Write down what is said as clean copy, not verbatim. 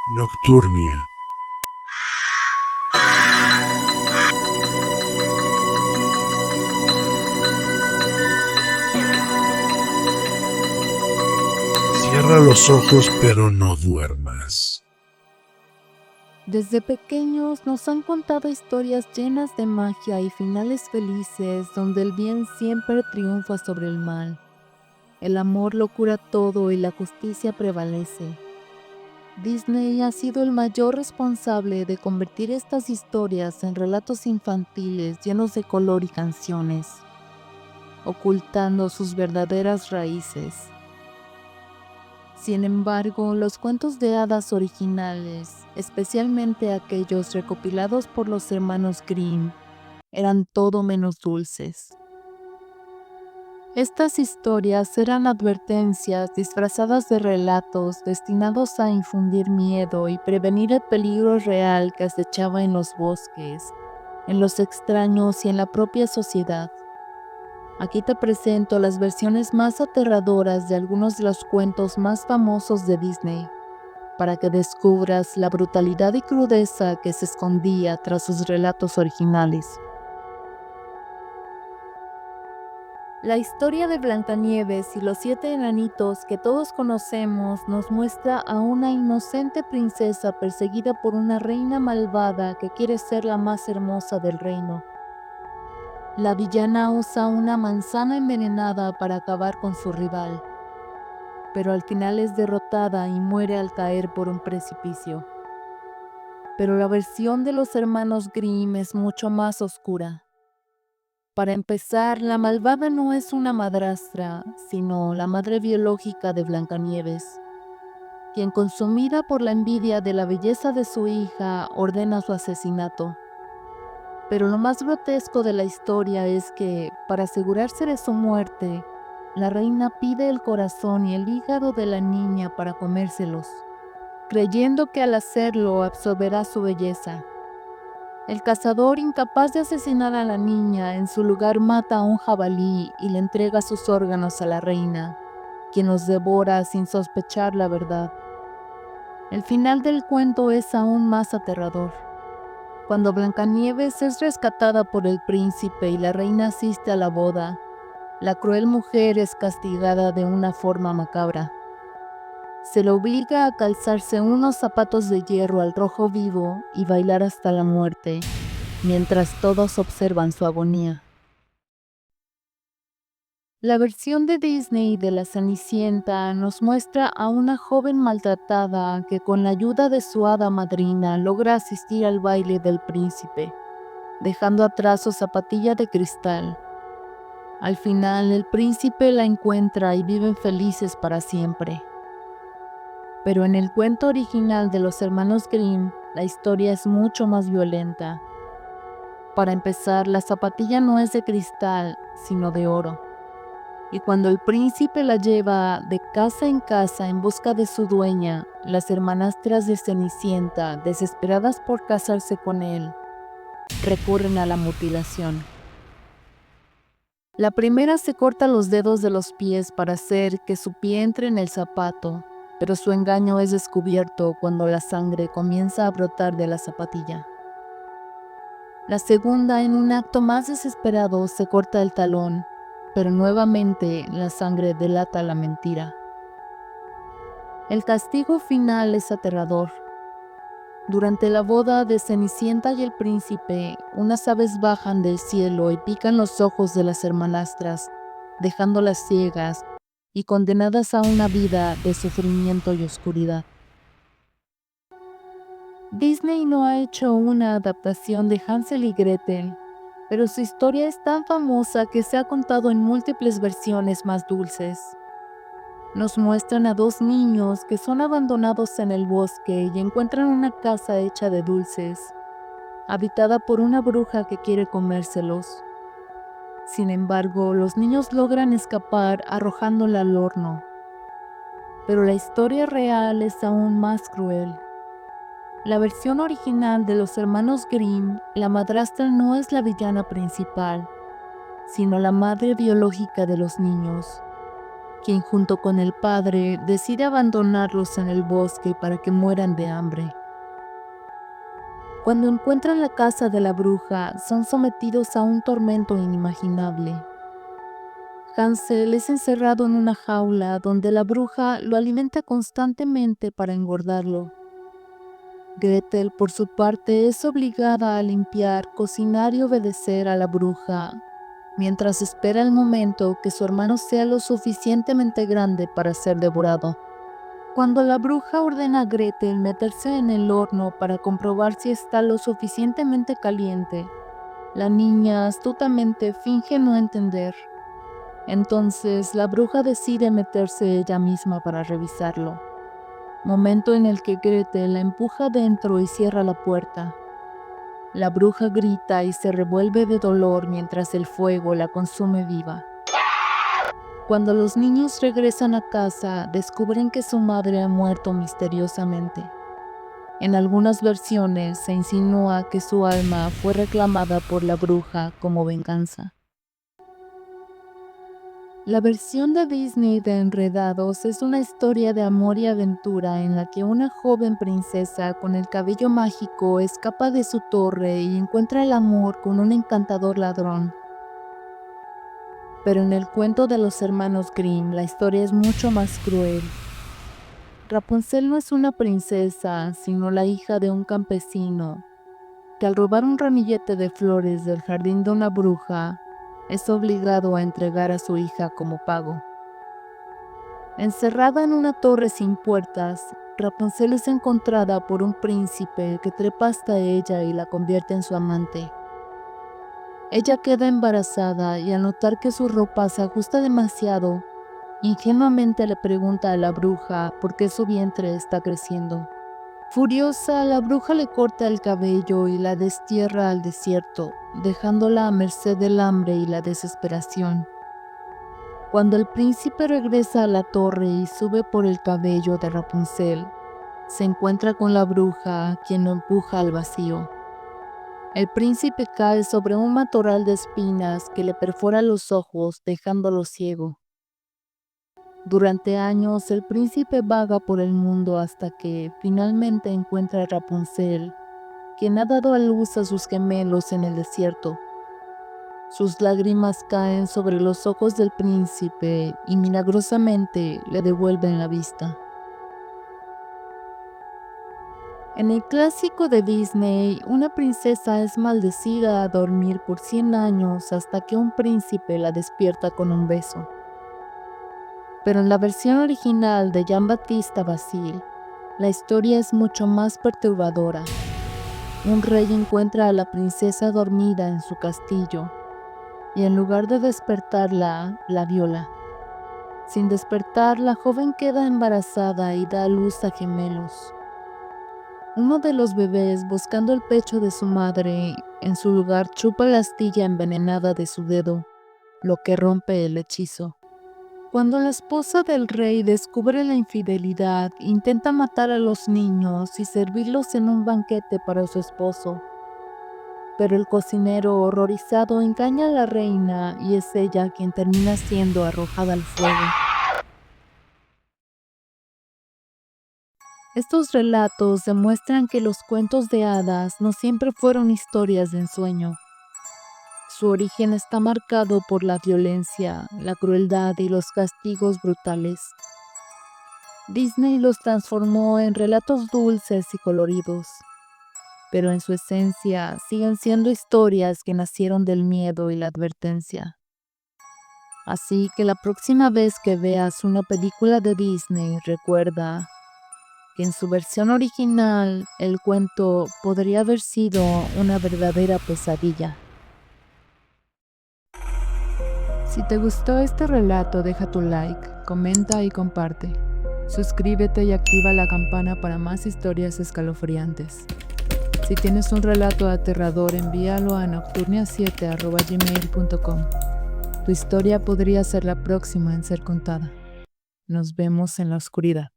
Nocturnia. Cierra los ojos, pero no duermas. Desde pequeños nos han contado historias llenas de magia y finales felices donde el bien siempre triunfa sobre el mal. El amor lo cura todo y la justicia prevalece. Disney ha sido el mayor responsable de convertir estas historias en relatos infantiles llenos de color y canciones, ocultando sus verdaderas raíces. Sin embargo, los cuentos de hadas originales, especialmente aquellos recopilados por los hermanos Grimm, eran todo menos dulces. Estas historias eran advertencias disfrazadas de relatos destinados a infundir miedo y prevenir el peligro real que acechaba en los bosques, en los extraños y en la propia sociedad. Aquí te presento las versiones más aterradoras de algunos de los cuentos más famosos de Disney, para que descubras la brutalidad y crudeza que se escondía tras sus relatos originales. La historia de Blancanieves y los 7 enanitos que todos conocemos nos muestra a una inocente princesa perseguida por una reina malvada que quiere ser la más hermosa del reino. La villana usa una manzana envenenada para acabar con su rival, pero al final es derrotada y muere al caer por un precipicio. Pero la versión de los hermanos Grimm es mucho más oscura. Para empezar, la malvada no es una madrastra, sino la madre biológica de Blancanieves, quien, consumida por la envidia de la belleza de su hija, ordena su asesinato. Pero lo más grotesco de la historia es que, para asegurarse de su muerte, la reina pide el corazón y el hígado de la niña para comérselos, creyendo que al hacerlo absorberá su belleza. El cazador, incapaz de asesinar a la niña, en su lugar mata a un jabalí y le entrega sus órganos a la reina, quien los devora sin sospechar la verdad. El final del cuento es aún más aterrador. Cuando Blancanieves es rescatada por el príncipe y la reina asiste a la boda, la cruel mujer es castigada de una forma macabra. Se le obliga a calzarse unos zapatos de hierro al rojo vivo y bailar hasta la muerte, mientras todos observan su agonía. La versión de Disney de la Cenicienta nos muestra a una joven maltratada que, con la ayuda de su hada madrina, logra asistir al baile del príncipe, dejando atrás su zapatilla de cristal. Al final, el príncipe la encuentra y viven felices para siempre. Pero en el cuento original de los hermanos Grimm, la historia es mucho más violenta. Para empezar, la zapatilla no es de cristal, sino de oro. Y cuando el príncipe la lleva de casa en casa en busca de su dueña, las hermanastras de Cenicienta, desesperadas por casarse con él, recurren a la mutilación. La primera se corta los dedos de los pies para hacer que su pie entre en el zapato, pero su engaño es descubierto cuando la sangre comienza a brotar de la zapatilla. La segunda, en un acto más desesperado, se corta el talón, pero nuevamente la sangre delata la mentira. El castigo final es aterrador. Durante la boda de Cenicienta y el príncipe, unas aves bajan del cielo y pican los ojos de las hermanastras, dejándolas ciegas y condenadas a una vida de sufrimiento y oscuridad. Disney no ha hecho una adaptación de Hansel y Gretel, pero su historia es tan famosa que se ha contado en múltiples versiones más dulces. Nos muestran a dos niños que son abandonados en el bosque y encuentran una casa hecha de dulces, habitada por una bruja que quiere comérselos. Sin embargo, los niños logran escapar arrojándola al horno. Pero la historia real es aún más cruel. La versión original de los hermanos Grimm, la madrastra no es la villana principal, sino la madre biológica de los niños, quien junto con el padre decide abandonarlos en el bosque para que mueran de hambre. Cuando encuentran la casa de la bruja, son sometidos a un tormento inimaginable. Hansel es encerrado en una jaula donde la bruja lo alimenta constantemente para engordarlo. Gretel, por su parte, es obligada a limpiar, cocinar y obedecer a la bruja, mientras espera el momento que su hermano sea lo suficientemente grande para ser devorado. Cuando la bruja ordena a Gretel meterse en el horno para comprobar si está lo suficientemente caliente, la niña astutamente finge no entender. Entonces la bruja decide meterse ella misma para revisarlo, momento en el que Gretel la empuja dentro y cierra la puerta. La bruja grita y se revuelve de dolor mientras el fuego la consume viva. Cuando los niños regresan a casa, descubren que su madre ha muerto misteriosamente. En algunas versiones se insinúa que su alma fue reclamada por la bruja como venganza. La versión de Disney de Enredados es una historia de amor y aventura en la que una joven princesa con el cabello mágico escapa de su torre y encuentra el amor con un encantador ladrón. Pero en el cuento de los hermanos Grimm, la historia es mucho más cruel. Rapunzel no es una princesa, sino la hija de un campesino, que al robar un ramillete de flores del jardín de una bruja, es obligado a entregar a su hija como pago. Encerrada en una torre sin puertas, Rapunzel es encontrada por un príncipe que trepa hasta ella y la convierte en su amante. Ella queda embarazada y al notar que su ropa se ajusta demasiado, ingenuamente le pregunta a la bruja por qué su vientre está creciendo. Furiosa, la bruja le corta el cabello y la destierra al desierto, dejándola a merced del hambre y la desesperación. Cuando el príncipe regresa a la torre y sube por el cabello de Rapunzel, se encuentra con la bruja, quien lo empuja al vacío. El príncipe cae sobre un matorral de espinas que le perfora los ojos, dejándolo ciego. Durante años, el príncipe vaga por el mundo hasta que finalmente encuentra a Rapunzel, quien ha dado a luz a sus gemelos en el desierto. Sus lágrimas caen sobre los ojos del príncipe y milagrosamente le devuelven la vista. En el clásico de Disney, una princesa es maldecida a dormir por 100 años hasta que un príncipe la despierta con un beso. Pero en la versión original de Jean-Baptiste Basile, la historia es mucho más perturbadora. Un rey encuentra a la princesa dormida en su castillo y en lugar de despertarla, la viola. Sin despertar, la joven queda embarazada y da a luz a gemelos. Uno de los bebés, buscando el pecho de su madre, en su lugar chupa la astilla envenenada de su dedo, lo que rompe el hechizo. Cuando la esposa del rey descubre la infidelidad, intenta matar a los niños y servirlos en un banquete para su esposo. Pero el cocinero, horrorizado, engaña a la reina y es ella quien termina siendo arrojada al fuego. Estos relatos demuestran que los cuentos de hadas no siempre fueron historias de ensueño. Su origen está marcado por la violencia, la crueldad y los castigos brutales. Disney los transformó en relatos dulces y coloridos, pero en su esencia siguen siendo historias que nacieron del miedo y la advertencia. Así que la próxima vez que veas una película de Disney, recuerda que en su versión original el cuento podría haber sido una verdadera pesadilla. Si te gustó este relato, deja tu like, comenta y comparte. Suscríbete y activa la campana para más historias escalofriantes. Si tienes un relato aterrador, envíalo a nocturnia7@gmail.com. Tu historia podría ser la próxima en ser contada. Nos vemos en la oscuridad.